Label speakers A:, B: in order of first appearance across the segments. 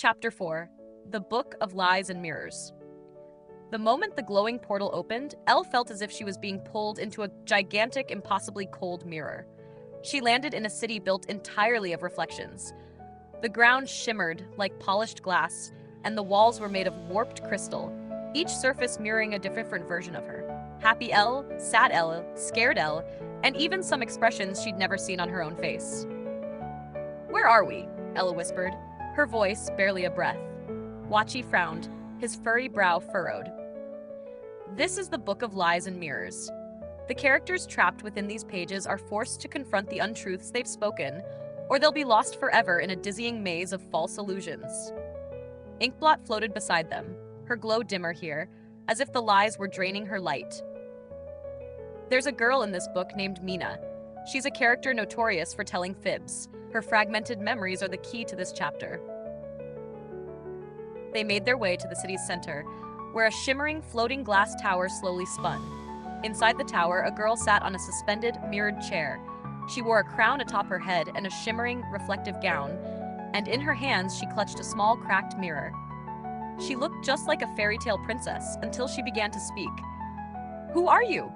A: Chapter 4, The Book of Lies and Mirrors. The moment the glowing portal opened, Elle felt as if she was being pulled into a gigantic, impossibly cold mirror. She landed in a city built entirely of reflections. The ground shimmered like polished glass, and the walls were made of warped crystal, each surface mirroring a different version of her. Happy Elle, sad Elle, scared Elle, and even some expressions she'd never seen on her own face. "Where are we?" Ella whispered, her voice barely a breath. Wachi frowned, his furry brow furrowed. This is the Book of Lies and Mirrors. The characters trapped within these pages are forced to confront the untruths they've spoken, or they'll be lost forever in a dizzying maze of false illusions. Inkblot floated beside them, her glow dimmer here, as if the lies were draining her light. There's a girl in this book named Mina. She's a character notorious for telling fibs. Her fragmented memories are the key to this chapter. They made their way to the city's center, where a shimmering, floating glass tower slowly spun. Inside the tower, a girl sat on a suspended, mirrored chair. She wore a crown atop her head and a shimmering, reflective gown, and in her hands she clutched a small, cracked mirror. She looked just like a fairy tale princess until she began to speak. "Who are you?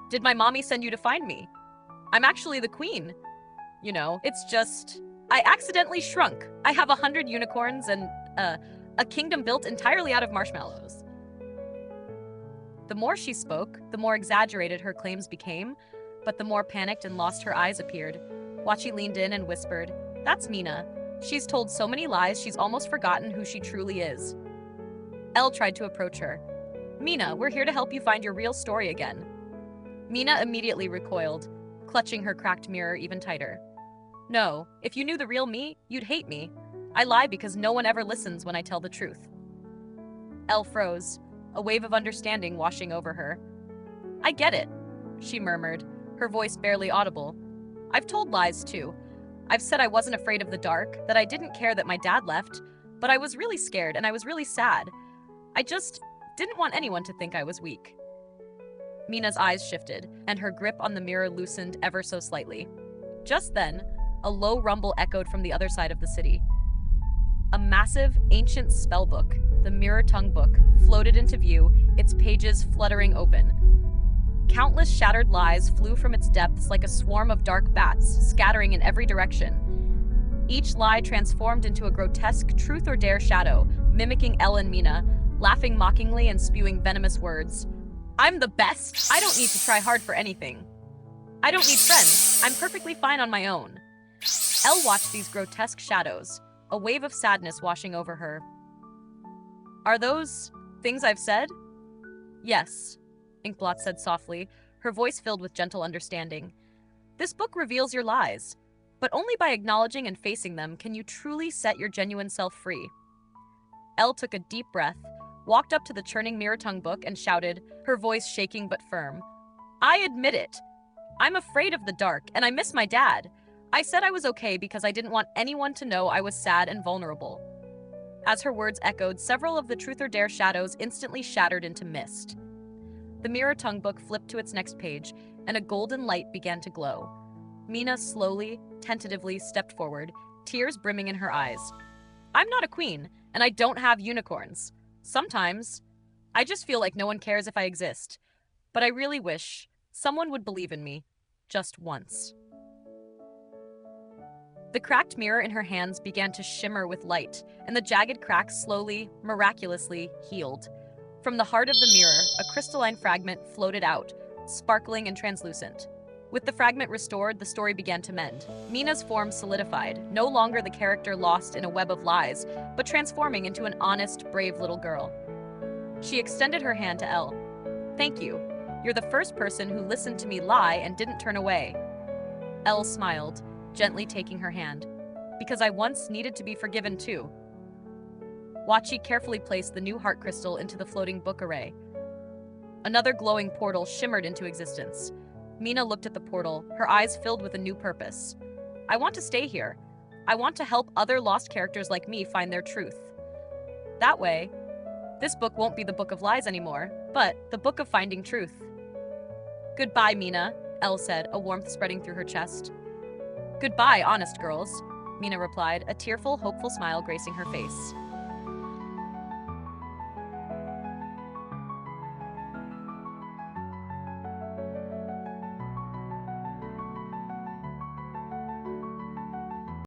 A: Did my mommy send you to find me? I'm actually the queen. You know, it's just... I accidentally shrunk. I have 100 unicorns and, a kingdom built entirely out of marshmallows." The more she spoke, the more exaggerated her claims became, but the more panicked and lost her eyes appeared. Wachi leaned in and whispered, "That's Mina. She's told so many lies she's almost forgotten who she truly is." Elle tried to approach her. "Mina, we're here to help you find your real story again." Mina immediately recoiled, clutching her cracked mirror even tighter. "No, if you knew the real me, you'd hate me. I lie because no one ever listens when I tell the truth." Elle froze, a wave of understanding washing over her. "I get it," she murmured, her voice barely audible. "I've told lies too. I've said I wasn't afraid of the dark, that I didn't care that my dad left, but I was really scared and I was really sad. I just didn't want anyone to think I was weak." Mina's eyes shifted, and her grip on the mirror loosened ever so slightly. Just then, a low rumble echoed from the other side of the city. A massive, ancient spellbook, the Mirror Tongue Book, floated into view, its pages fluttering open. Countless shattered lies flew from its depths like a swarm of dark bats, scattering in every direction. Each lie transformed into a grotesque truth or dare shadow, mimicking Elle and Mina, laughing mockingly and spewing venomous words. "I'm the best. I don't need to try hard for anything. I don't need friends. I'm perfectly fine on my own." Elle watched these grotesque shadows, a wave of sadness washing over her. "Are those things I've said?" "Yes," Inkblot said softly, her voice filled with gentle understanding. "This book reveals your lies, but only by acknowledging and facing them can you truly set your genuine self free." Elle took a deep breath, walked up to the churning Mirror Tongue Book and shouted, her voice shaking but firm. "I admit it. I'm afraid of the dark, and I miss my dad. I said I was okay because I didn't want anyone to know I was sad and vulnerable." As her words echoed, several of the truth or dare shadows instantly shattered into mist. The Mirror Tongue Book flipped to its next page, and a golden light began to glow. Mina slowly, tentatively stepped forward, tears brimming in her eyes. "I'm not a queen, and I don't have unicorns. Sometimes, I just feel like no one cares if I exist. But I really wish someone would believe in me, just once." The cracked mirror in her hands began to shimmer with light, and the jagged cracks slowly, miraculously, healed. From the heart of the mirror, a crystalline fragment floated out, sparkling and translucent. With the fragment restored, the story began to mend. Mina's form solidified, no longer the character lost in a web of lies, but transforming into an honest, brave little girl. She extended her hand to Elle. "Thank you. You're the first person who listened to me lie and didn't turn away." Elle smiled, gently taking her hand. "Because I once needed to be forgiven too." Wachi carefully placed the new heart crystal into the floating book array. Another glowing portal shimmered into existence. Mina looked at the portal, her eyes filled with a new purpose. "I want to stay here. I want to help other lost characters like me find their truth. That way, this book won't be the Book of Lies anymore, but the Book of Finding Truth." "Goodbye, Mina," Elle said, a warmth spreading through her chest. "Goodbye, honest girls," Mina replied, a tearful, hopeful smile gracing her face.